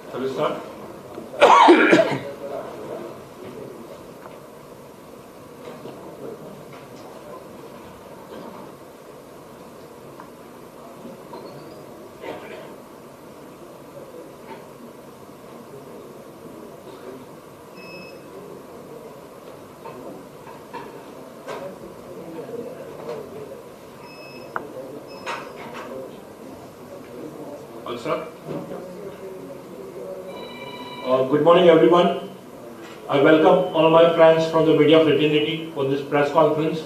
Shall we start? All set? Good morning, everyone. I welcome all my friends from the media fraternity for this press conference.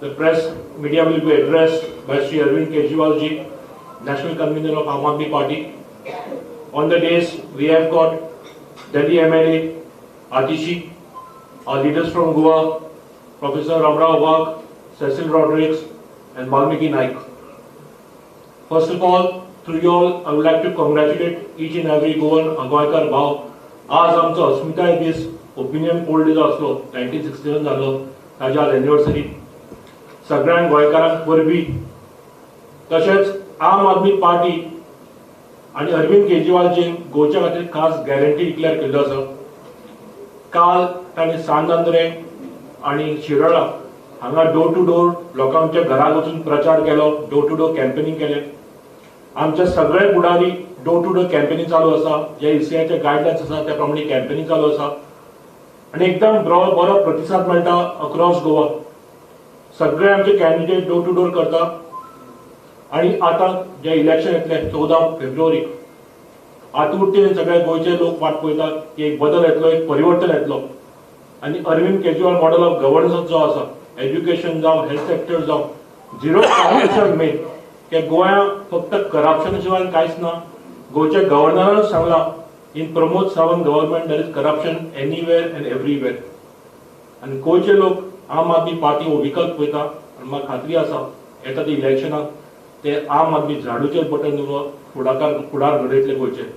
The press media will be addressed by Sri Arvind Kejriwal ji, National Convener of Aam Aadmi Party. On the days, we have got Delhi MLA Atishi, our leaders from Goa, Professor Ramrao Wagh, Cecil Rodrigues, and Valmiki Naik. First of all, through you all, I would like to congratulate each and every Goan Goyakar भाव. आज आमचो अस्मिताय दीस opinion poll day जो आसलो 1961 जालो ताजी आज anniversary. सगळ्यांक गोंयकारांक वरवीं तशेंच आम आदमी पार्टी आनी अरविंद केजरीवालजीन गोंयच्या खातीर खास गॅरंटी डिक्लेअर केल्लो आसा. काल तांणी सांजांद्रे आनी शिरोडा हांगा डोर टू डोर लोकांच्या घरांत वचून प्रचार केलो, डोर टू डोर कॅम्पेनिंग केलें. आमचे सगळे फुडारी डोर टू डोर कॅम्पेनिंग चालू आसा. जे ईसीआयचे गायडलायन्स आसा त्या प्रमाणे कॅम्पेनिंग चालू आसा आनी एकदम बरो प्रतिसाद मेळटा अक्रॉस गोवा. सगळे आमचे कॅन्डिडेट डोर टू डोर करता आनी आतां जे इलेक्शन येतले 14 फेब्रुवारीक आतुरतेन सगळे गोंयचे लोक वाट पळयतात की एक बदल येतलो, एक परिवर्तन येतलो आनी Arvind Kejriwal model of governance जो आसा, एज्युकेशन जावं, हेल्थ सेक्टर जावं, झिरो करप्शन मेन की गोंया फक्त करप्शन शिवाय कांयच ना. गोंयच्या गव्हर्नरान सांगला in Pramod Sawant government there is corruption anywhere and everywhere. आनी गोंयचे लोक आम आदमी पार्टी हो विकल्प पळयता आनी म्हाका खात्री आसा येता त्या इलेक्शनाक ते आम आदमी झाडूचेर बटन दावरून फुडार घडयतले गोंयचे.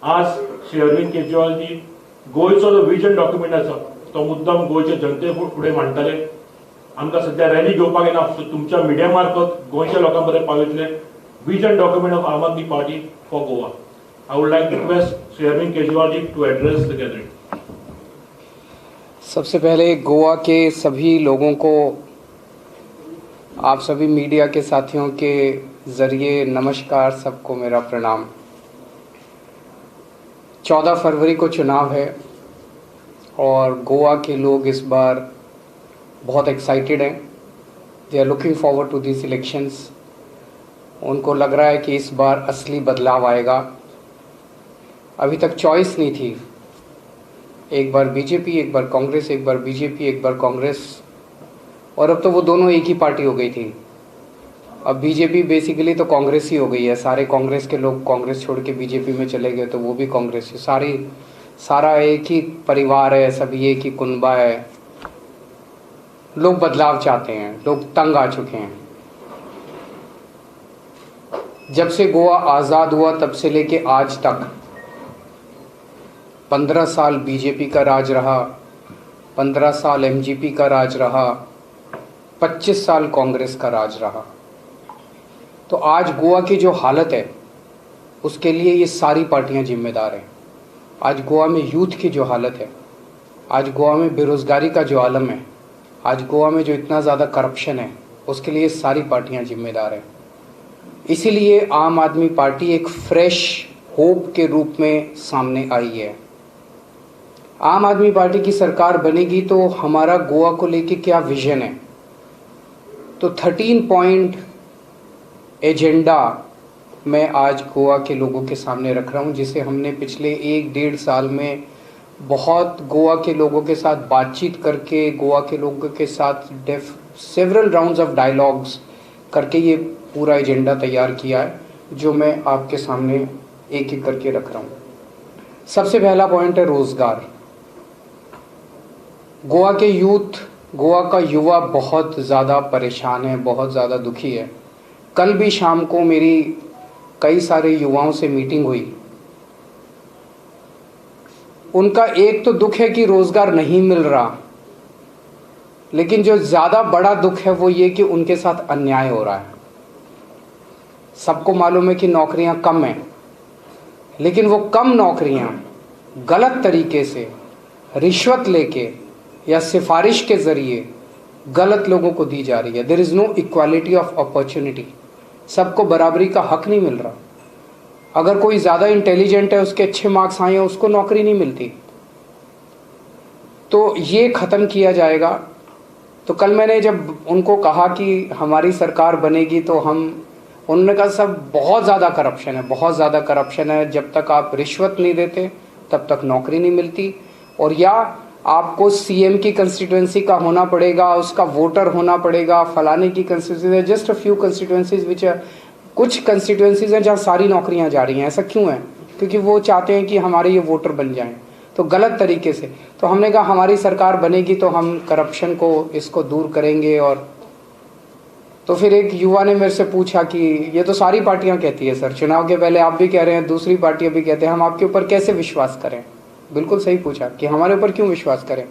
आज श्री अरविंद केजरीवाल जी गोंयचो जो विजन डॉक्युमेंट आसा तो मुद्दाम गोंयचे जनते फुडें मांडटले. आमकां सध्या रॅली घेवपाक येना, सो तुमच्या मिडिया मार्फत गोंयच्या लोकां पर्यंत पावयतले vision document of Aam Aadmi Party for Goa. I would like to request Shri Arvind Kejriwal ji to address the gathering. सबसे पहले गोवा के सभी लोगों को, आप सभी मीडिया के साथियों के जरिए नमस्कार, सबको मेरा प्रणाम. 14 फरवरी को चुनाव है और गोवा के लोग इस बार बहुत एक्साइटेड हैं. They are looking forward to this elections. उनको लग रहा है कि इस बार असली बदलाव आएगा. अभी तक चॉइस नहीं थी, एक बार बीजेपी, एक बार कांग्रेस, एक बार बीजेपी, एक बार कांग्रेस, और अब तो वो दोनों एक ही पार्टी हो गई थी. अब बीजेपी बेसिकली तो कांग्रेस ही हो गई है. सारे कांग्रेस के लोग कांग्रेस छोड़ के बीजेपी में चले गए तो वो भी कांग्रेस है. सारा एक ही परिवार है, सभी एक ही कुनबा है. लोग बदलाव चाहते हैं, लोग तंग आ चुके हैं. जब से गोवा आज़ाद हुआ तब से लेके आज तक 15 साल बीजेपी का राज रहा, 15 साल एमजीपी का राज रहा, 25 साल कांग्रेस का राज रहा. तो आज गोवा की जो हालत है उसके लिए ये सारी पार्टियां जिम्मेदार हैं. आज गोवा में यूथ की जो हालत है, आज गोवा में बेरोज़गारी का जो आलम है, आज गोवा में जो इतना ज़्यादा करप्शन है, उसके लिए सारी पार्टियां जिम्मेदार हैं. इसीलिए आम आदमी पार्टी एक फ्रेश होप के रूप में सामने आई है. आम आदमी पार्टी की सरकार बनेगी तो हमारा गोवा को लेके क्या विजन है, तो 13 पॉइंट एजेंडा मैं आज गोवा के लोगों के सामने रख रहा हूँ, जिसे हमने पिछले 1-1.5 साल में बहुत गोवा के लोगों के साथ बातचीत करके, गोवा के लोगों के साथ सेवरल राउंड्स ऑफ डायलॉग्स करके ये पूरा एजेंडा तैयार किया है, जो मैं आपके सामने एक एक करके रख रहा हूँ. सबसे पहला पॉइंट है रोज़गार. गोवा के यूथ, गोवा का युवा बहुत ज़्यादा परेशान है, बहुत ज़्यादा दुखी है. कल भी शाम को मेरी कई सारे युवाओं से मीटिंग हुई. उनका एक तो दुख है कि रोज़गार नहीं मिल रहा, लेकिन जो ज़्यादा बड़ा दुख है वो ये कि उनके साथ अन्याय हो रहा है. सबको मालूम है कि नौकरियां कम हैं, लेकिन वो कम नौकरियां गलत तरीके से रिश्वत लेके या सिफारिश के ज़रिए गलत लोगों को दी जा रही है। There is no equality of opportunity, सबको बराबरी का हक नहीं मिल रहा। अगर कोई ज़्यादा इंटेलिजेंट है, उसके अच्छे मार्क्स आए हैं, उसको नौकरी नहीं मिलती। तो ये ख़त्म किया जाएगा। तो कल मैंने जब उनको कहा कि हमारी सरकार बनेगी तो उन्होंने कहा सब बहुत ज़्यादा करप्शन है, बहुत ज़्यादा करप्शन है, जब तक आप रिश्वत नहीं देते तब तक नौकरी नहीं मिलती, और या आपको सीएम की कंस्टिट्यूएंसी का होना पड़ेगा, उसका वोटर होना पड़ेगा, फलाने की constituency. Just a few constituencies which कुछ कंस्टिट्यूएंसीज हैं जहाँ सारी नौकरियाँ जा रही हैं। ऐसा क्यों है? क्योंकि वो चाहते हैं कि हमारे ये वोटर बन जाएं, तो गलत तरीके से। तो हमने कहा हमारी सरकार बनेगी तो हम करप्शन को इसको दूर करेंगे। और तो फिर एक युवा ने मेरे से पूछा कि ये तो सारी पार्टियां कहती है सर, चुनाव के पहले आप भी कह रहे हैं, दूसरी पार्टियां भी कहते हैं, हम आपके ऊपर कैसे विश्वास करें? बिल्कुल सही पूछा कि हमारे ऊपर क्यों विश्वास करें,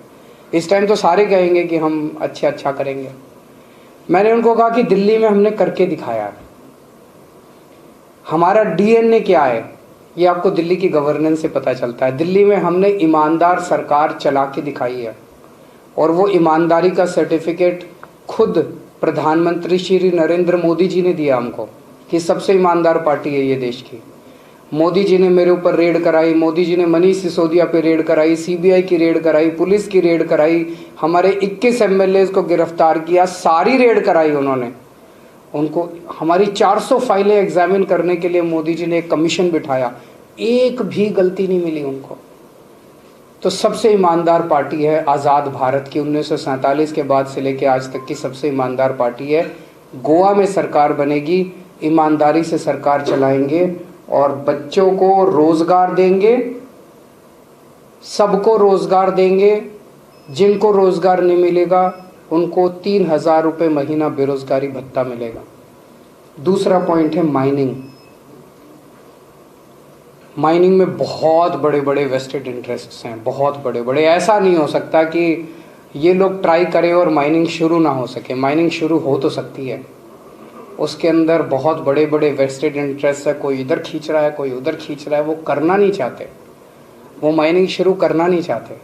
इस टाइम तो सारे कहेंगे कि हम अच्छा करेंगे। मैंने उनको कहा कि दिल्ली में हमने करके दिखाया, हमारा डीएनए क्या है ये आपको दिल्ली की गवर्नेंस से पता चलता है। दिल्ली में हमने ईमानदार सरकार चला के दिखाई है, और वो ईमानदारी का सर्टिफिकेट खुद प्रधानमंत्री श्री नरेंद्र मोदी जी ने दिया हमको कि सबसे ईमानदार पार्टी है ये देश की। मोदी जी ने मेरे ऊपर रेड कराई, मोदी जी ने मनीष सिसोदिया पे रेड कराई, सीबीआई की रेड कराई, पुलिस की रेड कराई, हमारे 21 एमएलए को गिरफ्तार किया, सारी रेड कराई उन्होंने। उनको हमारी 400 फाइलें एग्जामिन करने के लिए मोदी जी ने एक कमीशन बिठाया, एक भी गलती नहीं मिली उनको। तो सबसे ईमानदार पार्टी है आज़ाद भारत की, 1947 के बाद से लेकर आज तक की सबसे ईमानदार पार्टी है। गोवा में सरकार बनेगी, ईमानदारी से सरकार चलाएंगे और बच्चों को रोजगार देंगे, सबको रोजगार देंगे। जिनको रोजगार नहीं मिलेगा उनको 3,000 रुपये महीना बेरोजगारी भत्ता मिलेगा। दूसरा पॉइंट है माइनिंग। माइनिंग में बहुत बड़े बड़े वेस्टेड इंटरेस्ट्स हैं, बहुत बड़े बड़े। ऐसा नहीं हो सकता कि ये लोग ट्राई करें और माइनिंग शुरू ना हो सके। माइनिंग शुरू हो तो सकती है, उसके अंदर बहुत बड़े बड़े वेस्टेड इंटरेस्ट है, कोई इधर खींच रहा है, कोई उधर खींच रहा है, वो करना नहीं चाहते, वो माइनिंग शुरू करना नहीं चाहते।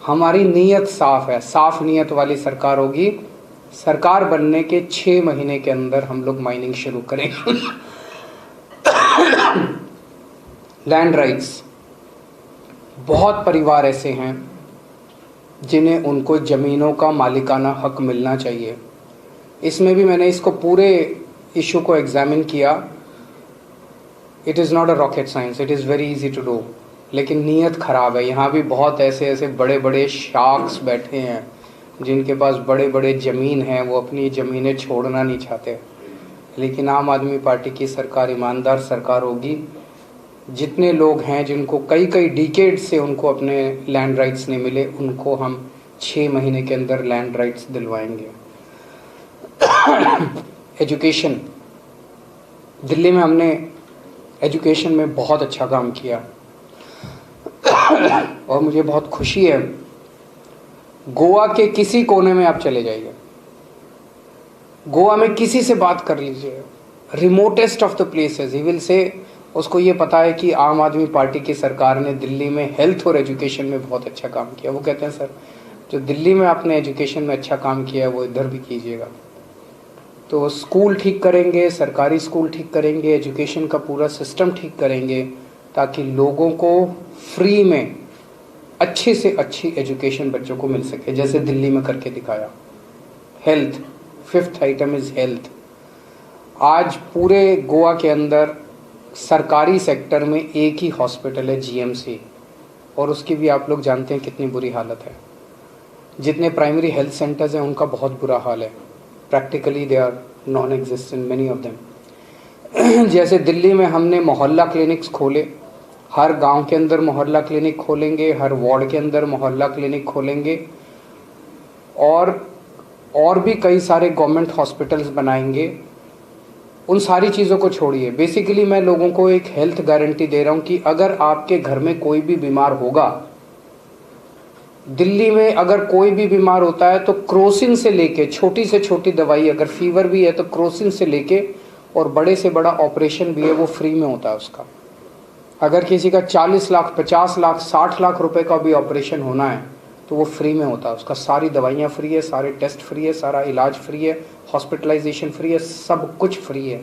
हमारी नीयत साफ है, साफ नीयत वाली सरकार होगी। सरकार बनने के 6 महीने के अंदर हम लोग माइनिंग शुरू करेंगे। लैंड राइट्स, बहुत परिवार ऐसे हैं जिन्हें उनको ज़मीनों का मालिकाना हक मिलना चाहिए। इसमें भी मैंने इसको पूरे इशू को एग्जामिन किया। It is not a rocket science, it is very easy to do, लेकिन नीयत ख़राब है। यहाँ भी बहुत ऐसे बड़े बड़े शार्क्स बैठे हैं जिनके पास बड़े बड़े ज़मीन हैं, वो अपनी ज़मीनें छोड़ना नहीं चाहते। लेकिन आम आदमी पार्टी की सरकार ईमानदार सरकार होगी। जितने लोग हैं जिनको कई डिकेड से उनको अपने लैंड राइट्स नहीं मिले, उनको हम 6 महीने के अंदर लैंड राइट्स दिलवाएंगे। एजुकेशन, दिल्ली में हमने एजुकेशन में बहुत अच्छा काम किया और मुझे बहुत खुशी है। गोवा के किसी कोने में आप चले जाइए, गोवा में किसी से बात कर लीजिए, remotest of the places, he will say उसको ये पता है कि आम आदमी पार्टी की सरकार ने दिल्ली में हेल्थ और एजुकेशन में बहुत अच्छा काम किया। वो कहते हैं सर जो दिल्ली में आपने एजुकेशन में अच्छा काम किया है वो इधर भी कीजिएगा। तो स्कूल ठीक करेंगे, सरकारी स्कूल ठीक करेंगे, एजुकेशन का पूरा सिस्टम ठीक करेंगे ताकि लोगों को फ्री में अच्छे से अच्छी एजुकेशन बच्चों को मिल सके, जैसे दिल्ली में करके दिखाया। Health, 5th item is health. आज पूरे गोवा के अंदर सरकारी सेक्टर में एक ही हॉस्पिटल है, जीएमसी, और उसकी भी आप लोग जानते हैं कितनी बुरी हालत है। जितने प्राइमरी हेल्थ सेंटर्स हैं उनका बहुत बुरा हाल है, practically they are non existent many of them. जैसे दिल्ली में हमने मोहल्ला क्लिनिक्स खोले, हर गांव के अंदर मोहल्ला क्लिनिक खोलेंगे, हर वार्ड के अंदर मोहल्ला क्लिनिक खोलेंगे, और भी कई सारे गवर्नमेंट हॉस्पिटल्स बनाएंगे। उन सारी चीज़ों को छोड़िए, बेसिकली मैं लोगों को एक हेल्थ गारंटी दे रहा हूँ कि अगर आपके घर में कोई भी बीमार होगा, दिल्ली में अगर कोई भी बीमार होता है तो क्रोसिन से लेके छोटी से छोटी दवाई, अगर फीवर भी है तो क्रोसिन से लेके और बड़े से बड़ा ऑपरेशन भी है वो फ्री में होता है उसका। अगर किसी का 40 लाख, 50 लाख, 60 लाख रुपए का भी ऑपरेशन होना है तो वो फ्री में होता है। उसका सारी दवाइयाँ फ्री है, सारे टेस्ट फ्री है, सारा इलाज फ्री है, हॉस्पिटलाइजेशन फ्री है, सब कुछ फ्री है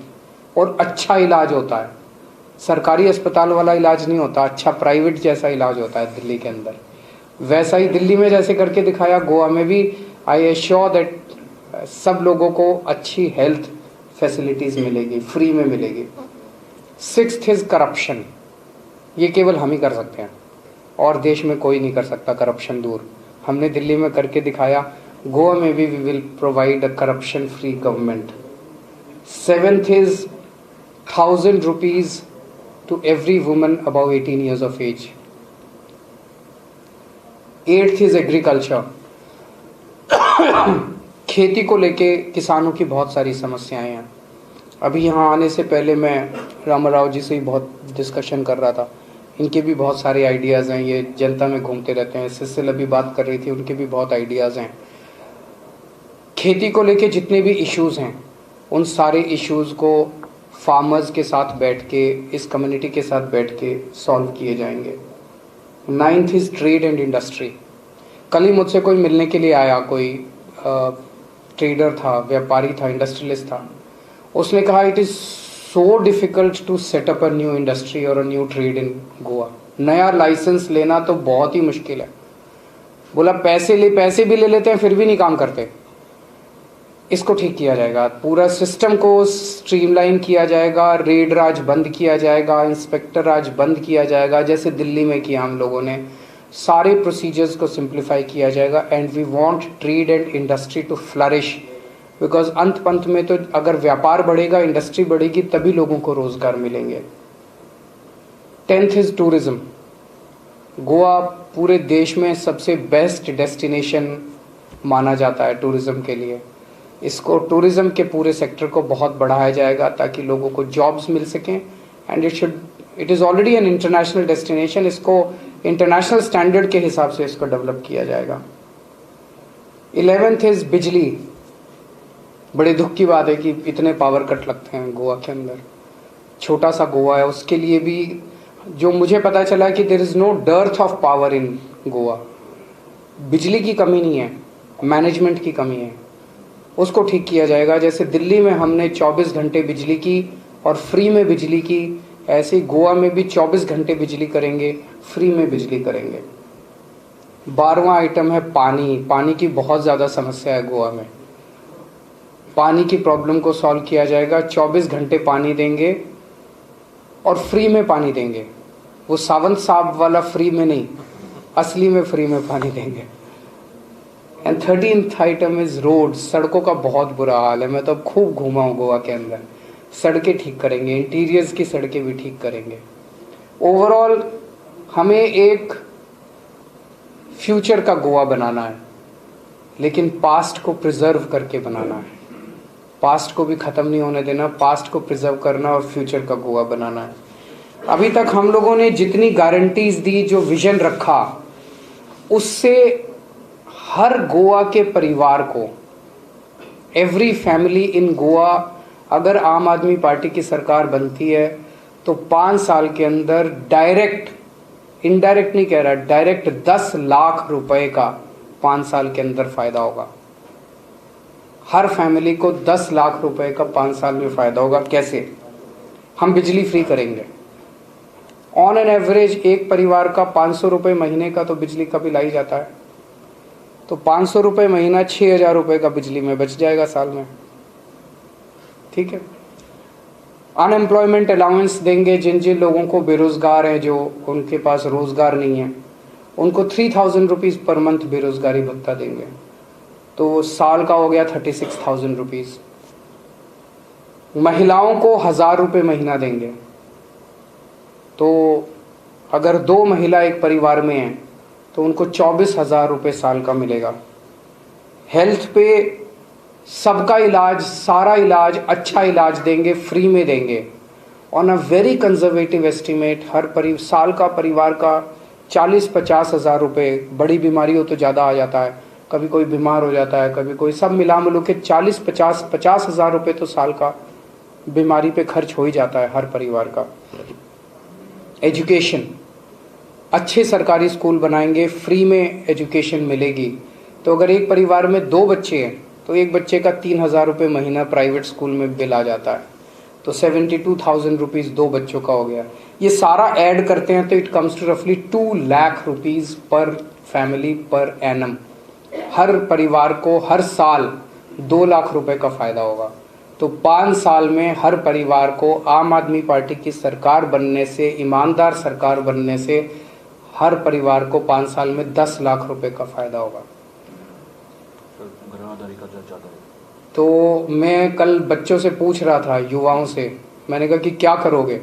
और अच्छा इलाज होता है। सरकारी अस्पताल वाला इलाज नहीं होता, अच्छा प्राइवेट जैसा इलाज होता है दिल्ली के अंदर। वैसा ही दिल्ली में जैसे करके दिखाया, गोवा में भी आई एश्योर दैट सब लोगों को अच्छी हेल्थ फैसिलिटीज़ मिलेगी, फ्री में मिलेगी। 6th is corruption. ये केवल हम ही कर सकते हैं और देश में कोई नहीं कर सकता करप्शन दूर। हमने दिल्ली में करके दिखाया, गोवा में भी we will provide a corruption free government. 7th is 1000 rupees to every woman above 18 years of age. 8th is agriculture. खेती को लेके किसानों की बहुत सारी समस्याएं हैं। अभी यहाँ आने से पहले मैं रामाराव जी से ही बहुत डिस्कशन कर रहा था, इनके भी बहुत सारे आइडियाज़ हैं, ये जनता में घूमते रहते हैं। सिसिल अभी बात कर रही थी, उनके भी बहुत आइडियाज़ हैं। खेती को लेके जितने भी इश्यूज़ हैं उन सारे इश्यूज़ को फार्मर्स के साथ बैठ के, इस कम्युनिटी के साथ बैठ के सॉल्व किए जाएंगे। 9th is trade and industry. कल ही मुझसे कोई मिलने के लिए आया, कोई ट्रेडर था, व्यापारी था, इंडस्ट्रियलिस्ट था। उसने कहा it is so difficult to set up a new industry और a new trade in Goa. नया लाइसेंस लेना तो बहुत ही मुश्किल है। बोला पैसे भी ले लेते हैं फिर भी नहीं काम करते। इसको ठीक किया जाएगा, पूरा सिस्टम को स्ट्रीमलाइन किया जाएगा, रेड राज बंद किया जाएगा, इंस्पेक्टर राज बंद किया जाएगा, जैसे दिल्ली में किया हम लोगों ने। सारे प्रोसीजर्स को सिंप्लीफाई किया जाएगा and we want trade and industry to flourish, because अंत पंत में तो अगर व्यापार बढ़ेगा, इंडस्ट्री बढ़ेगी, तभी लोगों को रोजगार मिलेंगे। 10th is tourism. गोवा पूरे देश में सबसे बेस्ट डेस्टिनेशन माना जाता है टूरिज्म के लिए। इसको टूरिज्म के पूरे सेक्टर को बहुत बढ़ाया जाएगा ताकि लोगों को जॉब्स मिल सकें and it is already an international destination. इसको इंटरनेशनल स्टैंडर्ड के हिसाब से इसको डेवलप किया जाएगा। 11th इज़ बिजली। बड़े दुख की बात है कि इतने पावर कट लगते हैं गोवा के अंदर। छोटा सा गोवा है, उसके लिए भी जो मुझे पता चला कि there is no dearth of power in Goa. बिजली की कमी नहीं है, मैनेजमेंट की कमी है, उसको ठीक किया जाएगा। जैसे दिल्ली में हमने 24 घंटे बिजली की और फ्री में बिजली की, ऐसे ही गोवा में भी 24 घंटे बिजली करेंगे, फ्री में बिजली करेंगे। 12वां आइटम है पानी। पानी की बहुत ज़्यादा समस्या है गोवा में। पानी की प्रॉब्लम को सॉल्व किया जाएगा। 24 घंटे पानी देंगे और फ्री में पानी देंगे। वो सावंत साहब वाला फ्री में नहीं, असली में फ्री में पानी देंगे। And 13th item is road. सड़कों का बहुत बुरा हाल है। मैं तो अब खूब घूमा हूँ गोवा के अंदर। सड़कें ठीक करेंगे, इंटीरियर्स की सड़कें भी ठीक करेंगे। ओवरऑल हमें एक फ्यूचर का गोवा बनाना है, लेकिन पास्ट को प्रिजर्व करके बनाना है। पास्ट को भी ख़त्म नहीं होने देना, पास्ट को प्रिजर्व करना और फ्यूचर का गोवा बनाना है। अभी तक हम लोगों ने जितनी गारंटीज दी, जो विजन रखा, उससे हर गोवा के परिवार को, एवरी फैमिली इन गोवा, अगर आम आदमी पार्टी की सरकार बनती है तो 5 साल के अंदर डायरेक्ट, इनडायरेक्ट नहीं कह रहा, डायरेक्ट 10 लाख रुपए का 5 साल के अंदर फायदा होगा। हर फैमिली को 10 लाख रुपए का 5 साल में फायदा होगा। कैसे? हम बिजली फ्री करेंगे। ऑन एन एवरेज एक परिवार का 500 रुपये महीने का तो बिजली का बिल आ ही जाता है, तो 500 रुपये महीना 6000 रुपये का बिजली में बच जाएगा साल में। ठीक है। अनएम्प्लॉयमेंट अलाउंस देंगे। जिन जिन लोगों को बेरोजगार हैं, जो उनके पास रोजगार नहीं है, उनको 3000 रुपीज़ पर मंथ बेरोजगारी भत्ता देंगे, तो साल का हो गया 36,000 रुपीज़। महिलाओं को 1000 रुपये महीना देंगे, तो अगर 2 महिला एक परिवार में हैं तो उनको 24,000 रुपये साल का मिलेगा। हेल्थ पे सबका इलाज, सारा इलाज, अच्छा इलाज देंगे, फ्री में देंगे। On a very conservative estimate हर साल का परिवार का 40-50 हज़ार रुपये, बड़ी बीमारी हो तो ज़्यादा आ जाता है, कभी कोई बीमार हो जाता है, कभी कोई, सब मिला मिलू के 40-50 हज़ार रुपये तो साल का बीमारी पे खर्च हो ही जाता है हर परिवार का। एजुकेशन, अच्छे सरकारी स्कूल बनाएंगे, फ्री में एजुकेशन मिलेगी। तो अगर एक परिवार में 2 बच्चे हैं तो एक बच्चे का 3,000 रुपये महीना प्राइवेट स्कूल में बिल आ जाता है, तो 72,000 रुपीज़ 2 बच्चों का हो गया। ये सारा ऐड करते हैं तो इट कम्स टू रफली 2 लाख रुपीज़ पर फैमिली पर एनम। हर परिवार को हर साल 2 लाख रुपए का फ़ायदा होगा। तो 5 साल में हर परिवार को आम आदमी पार्टी की सरकार बनने से, ईमानदार सरकार बनने से, हर परिवार को 5 साल में 10 लाख रुपए का फ़ायदा होगा। तो मैं कल बच्चों से पूछ रहा था, युवाओं से, मैंने कहा कि क्या करोगे?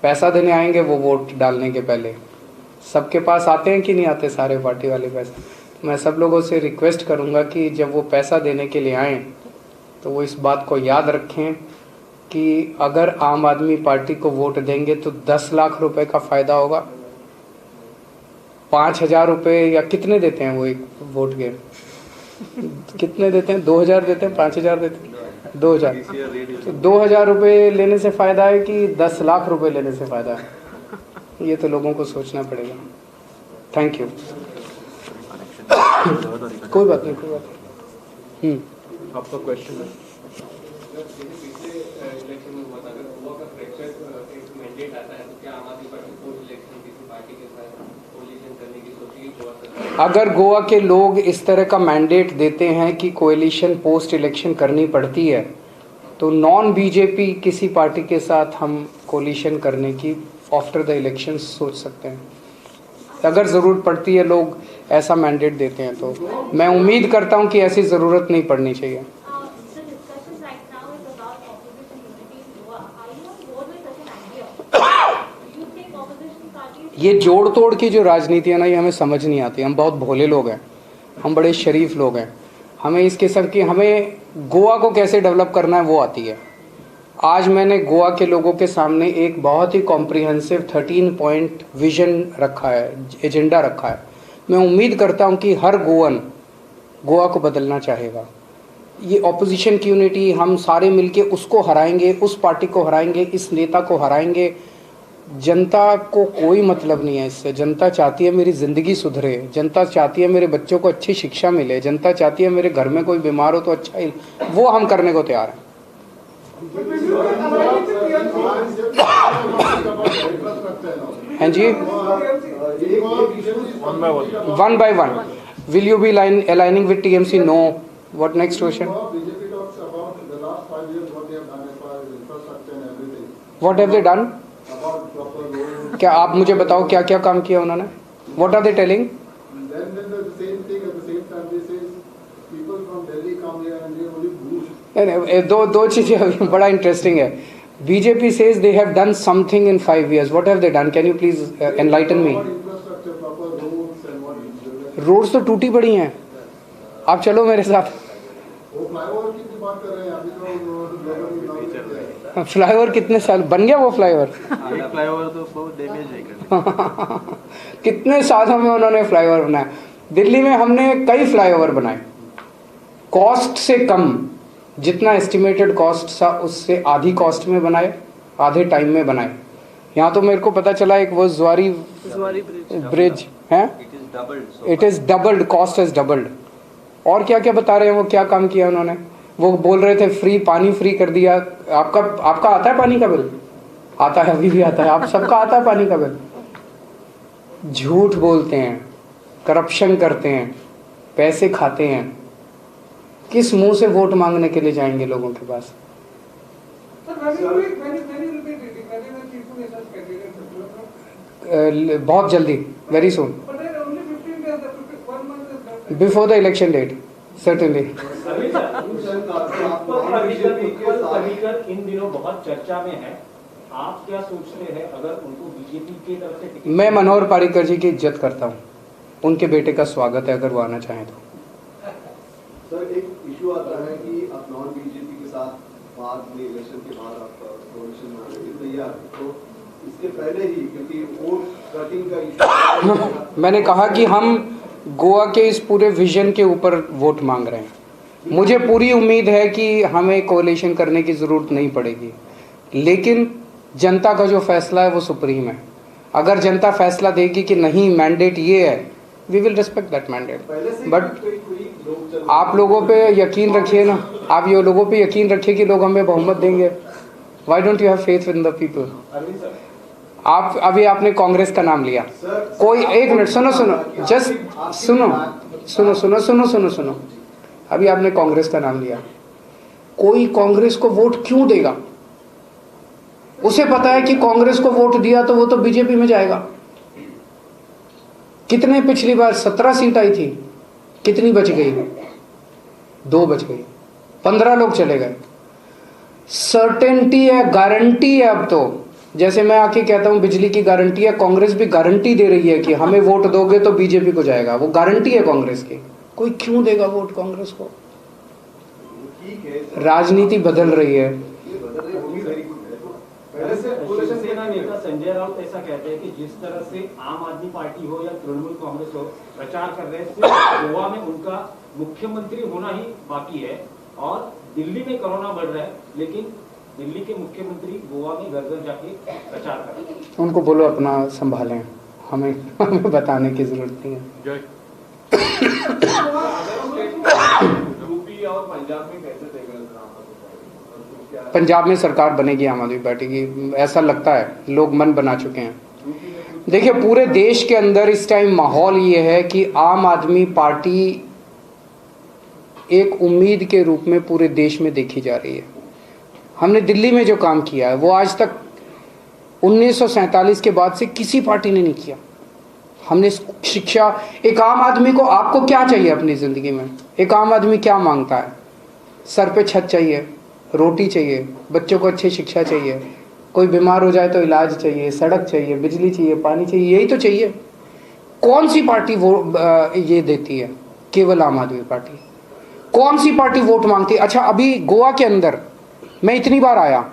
पैसा देने आएंगे वो वोट डालने के पहले। सबके पास आते हैं कि नहीं आते सारे पार्टी वाले पैसे? मैं सब लोगों से रिक्वेस्ट करूंगा कि जब वो पैसा देने के लिए आएँ तो वो इस बात को याद रखें कि अगर आम आदमी पार्टी को वोट देंगे तो 10 लाख रुपए का फ़ायदा होगा। 5,000 रुपये या कितने देते हैं वो एक वोट के? कितने देते हैं? 2,000 देते हैं, 5,000 देते हैं, 2,000। तो 2,000 रुपये लेने से फ़ायदा है कि 10 लाख रुपए लेने से फ़ायदा है? ये तो लोगों को सोचना पड़ेगा। Thank you. कोई बात नहीं, कोई बात नहीं। आपका क्वेश्चन है? अगर गोवा के लोग इस तरह का मैंडेट देते हैं कि कोएलिशन पोस्ट इलेक्शन करनी पड़ती है, तो नॉन बीजेपी किसी पार्टी के साथ हम कोएलिशन करने की आफ्टर द इलेक्शन सोच सकते हैं। अगर ज़रूरत पड़ती है, लोग ऐसा मैंडेट देते हैं, तो मैं उम्मीद करता हूं कि ऐसी ज़रूरत नहीं पड़नी चाहिए। ये जोड़ तोड़ की जो राजनीति है ना, ये हमें समझ नहीं आती। हम बहुत भोले लोग हैं, हम बड़े शरीफ लोग हैं। हमें इस किस्म की, हमें गोवा को कैसे डेवलप करना है वो आती है। आज मैंने गोवा के लोगों के सामने एक बहुत ही कॉम्प्रिहेंसिव 13 पॉइंट विजन रखा है, एजेंडा रखा है। मैं उम्मीद करता हूं कि हर गोवन गोवा को बदलना चाहेगा। ये ऑपोजिशन की यूनिटी, हम सारे मिलके उसको हराएंगे, उस पार्टी को हराएंगे, इस नेता को हराएंगे। जनता को कोई मतलब नहीं है इससे। जनता चाहती है मेरी ज़िंदगी सुधरे, जनता चाहती है मेरे बच्चों को अच्छी शिक्षा मिले, जनता चाहती है मेरे घर में कोई बीमार हो तो अच्छा ही, वो हम करने को तैयार हैं। हैं जी, one by one. Will you be aligning with TMC? No. What next question? What have they done? क्या आप मुझे बताओ क्या क्या काम किया उन्होंने? What are they telling? दो चीजें बड़ा इंटरेस्टिंग है। BJP says they have done something in 5 years. What have they done? Can you please enlighten me? Roads तो टूटी पड़ी हैं। आप चलो मेरे साथ। फ्लाईओवर कितने साल बन गया? वो फ्लाईओवर तो बहुत डैमेज है। कितने सालों में उन्होंने फ्लाईओवर बनाया। दिल्ली में हमने कई फ्लाईओवर बनाए, कॉस्ट से कम, जितना एस्टिमेटेड कॉस्ट था उससे आधी कॉस्ट में बनाए, आधे टाइम में बनाए। यहाँ तो मेरे को पता चला एक वो ज़्वारी ब्रिज है, it is doubled, cost is doubled. और क्या क्या बता रहे हैं वो, क्या काम किया उन्होंने। वो बोल रहे थे फ्री पानी फ्री कर दिया। आपका आता है पानी का बिल? आता है, अभी भी आता है। आप सबका आता है पानी का बिल? झूठ बोलते हैं, करप्शन करते हैं, पैसे खाते हैं। किस मुंह से वोट मांगने के लिए जाएंगे लोगों के पास? बहुत जल्दी, very soon, before the election date certainly. इन दिनों बहुत चर्चा में है, आप क्या सोचते हैं अगर उनको बीजेपी की तरफ से टिकट? मैं मनोहर पारिकर जी की इज्जत करता हूँ, उनके बेटे का स्वागत है अगर वो आना चाहें तो। सर, एक इशू आता है कि आप नॉन बीजेपी के साथ बाद में इलेक्शन के बाद आप कोalition बनाने के तैयार, तो इसके पहले ही क्योंकि वोट कटिंग का इशू मैंने कहा कि हम गोवा के इस पूरे विजन के ऊपर वोट मांग रहे हैं। मुझे पूरी उम्मीद है कि हमें कोalition करने की ज़रूरत नहीं पड़ेगी, लेकिन जनता का जो फैसला है वो सुप्रीम है। अगर जनता फैसला देगी कि नहीं मैंडेट ये है, we will respect that mandate. But आप लोगों पे यकीन रखिए ना, आप ये लोगों पे यकीन रखिए कि लोग हमें बहुमत देंगे। Why don't you have faith in the people? Arvind sir, आप अभी आपने कांग्रेस का नाम लिया, कोई एक मिनट सुनो सुनो, जस्ट सुनो सुनो सुनो सुनो सुनो सुनो, अभी आपने कांग्रेस का नाम लिया, कोई कांग्रेस को वोट क्यों देगा? उसे पता है कि कांग्रेस को वोट दिया तो वो तो बीजेपी में जाएगा। कितने पिछली बार 17 सीट आई थी, कितनी बच गई? 2 बच गई, 15 लोग चले गए। सर्टेनिटी है, गारंटी है। अब तो जैसे मैं आके कहता हूं बिजली की गारंटी है, कांग्रेस भी गारंटी दे रही है कि हमें वोट दोगे तो बीजेपी को जाएगा, वो गारंटी है कांग्रेस की। कोई क्यों देगा वोट कांग्रेस को? राजनीति बदल रही है। शिवसेना नेता संजय राउत ऐसा कहते हैं कि जिस तरह से आम आदमी पार्टी हो या तृणमूल कांग्रेस हो प्रचार कर रहे हैं, सिर्फ गोवा में उनका मुख्यमंत्री होना ही बाकी है और दिल्ली में कोरोना बढ़ रहा है, लेकिन दिल्ली के मुख्यमंत्री गोवा में घर घर जाके प्रचार कर रहे हैं। उनको बोलो अपना संभालें, हमें बताने की जरूरत नहीं है। यूपी और पंजाब में कैसे देगा? पंजाब में सरकार बनेगी आम आदमी पार्टी की, ऐसा लगता है, लोग मन बना चुके हैं। देखिए पूरे देश के अंदर इस टाइम माहौल ये है कि आम आदमी पार्टी एक उम्मीद के रूप में पूरे देश में देखी जा रही है। हमने दिल्ली में जो काम किया है वो आज तक 1947 के बाद से किसी पार्टी ने नहीं किया। हमने शिक्षा, एक आम आदमी को, आपको क्या चाहिए अपनी जिंदगी में? एक आम आदमी क्या मांगता है? सर पे छत चाहिए, रोटी चाहिए, बच्चों को अच्छी शिक्षा चाहिए, कोई बीमार हो जाए तो इलाज चाहिए, सड़क चाहिए, बिजली चाहिए, पानी चाहिए, यही तो चाहिए। कौन सी पार्टी वो ये देती है? केवल आम आदमी पार्टी। कौन सी पार्टी वोट मांगती है? अच्छा अभी गोवा के अंदर मैं इतनी बार आया,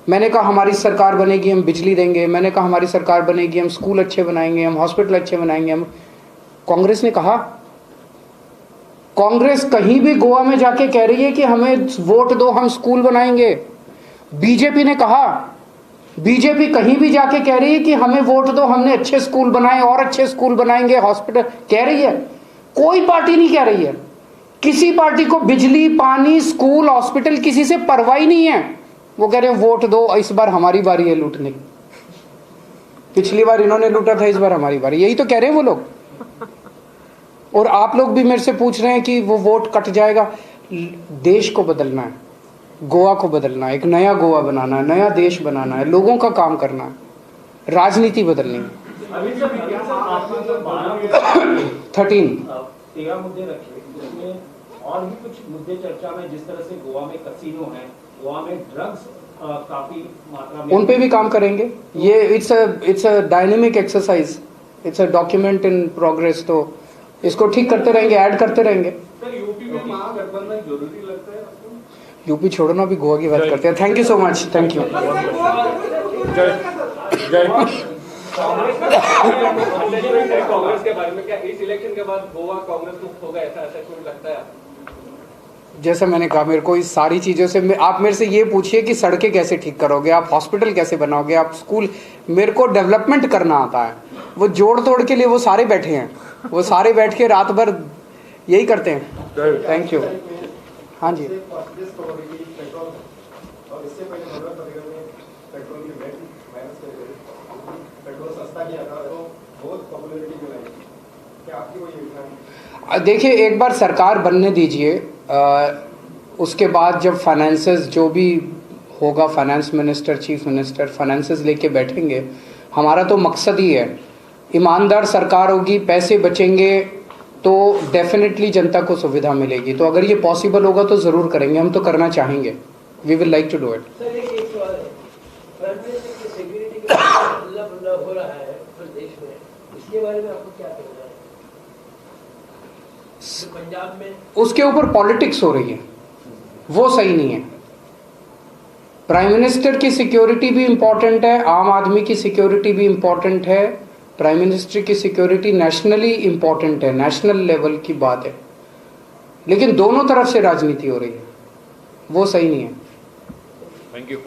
मैंने कहा हमारी सरकार बनेगी हम बिजली देंगे, मैंने कहा हमारी सरकार बनेगी हम स्कूल अच्छे बनाएंगे, हम हॉस्पिटल अच्छे बनाएंगे। हम कांग्रेस ने कहा, कांग्रेस कहीं भी गोवा में जाके कह रही है कि हमें वोट दो हम स्कूल बनाएंगे। बीजेपी ने कहा, बीजेपी कहीं भी जाके कह रही है कि हमें वोट दो, हमने अच्छे स्कूल बनाए और अच्छे स्कूल बनाएंगे, हॉस्पिटल, कह रही है। कोई पार्टी नहीं कह रही है। किसी पार्टी को बिजली, पानी, स्कूल, हॉस्पिटल किसी से परवाह ही नहीं है। वो कह रहे हैं वोट दो, इस बार हमारी बारी है लूटने की। पिछली बार इन्होंने लूटा था, इस बार हमारी बारी, यही तो कह रहे हैं वो लोग। और आप लोग भी मेरे से पूछ रहे हैं कि वो वोट कट जाएगा। देश को बदलना है, गोवा को बदलना है, एक नया गोवा बनाना है, नया देश बनाना है, लोगों का काम करना है, राजनीति बदलनी है। 13 मुद्दे रखे, उसमें और भी कुछ मुद्दे चर्चा में, जिस तरह से गोवा में कसिनो है, गोवा में ड्रग्स काफी मात्रा में, उन पे भी काम करेंगे। ये it's a dynamic exercise, it's a document in progress. तो इसको ठीक करते रहेंगे, ऐड करते रहेंगे। सर यूपी में महागठबंधन जरूरी लगता है आपको? यूपी छोड़ो ना, अभी गोवा की बात करते हैं। Thank you so much, thank you. Congress के बारे में क्या इस इलेक्शन के बाद गोवा कांग्रेस मुक्त होगा, ऐसा असेसमेंट लगता है? जैसा मैंने कहा, मेरे को इस सारी चीज़ों से, आप मेरे से ये पूछिए कि सड़कें कैसे ठीक करोगे, आप हॉस्पिटल कैसे बनाओगे, आप स्कूल, मेरे को डेवलपमेंट करना आता है। वो जोड़ तोड़ के लिए वो सारे बैठे हैं, वो सारे बैठ के रात भर यही करते हैं। Thank you. हाँ जी, देखिए एक बार सरकार बनने दीजिए, उसके बाद जब फाइनेंसेस जो भी होगा, finance minister, chief minister finances लेके बैठेंगे। हमारा तो मकसद ही है, ईमानदार सरकार होगी, पैसे बचेंगे तो डेफिनेटली जनता को सुविधा मिलेगी। तो अगर ये पॉसिबल होगा तो ज़रूर करेंगे, हम तो करना चाहेंगे। We will like to do it. Sir एक सवाल है, प्राइम मिनिस्टर की सिक्योरिटी का हल्ला हो रहा है प्रदेश में, इसके बारे में आपको क्या कहना है? पंजाब में उसके ऊपर पॉलिटिक्स हो रही है, वो सही नहीं है। प्राइम मिनिस्टर की सिक्योरिटी भी इम्पोर्टेंट है, आम आदमी की सिक्योरिटी भी इम्पोर्टेंट है। प्राइम मिनिस्टर की सिक्योरिटी नेशनली इम्पोर्टेंट है, नेशनल लेवल की बात है, लेकिन दोनों तरफ से राजनीति हो रही है, वो सही नहीं है। Thank you.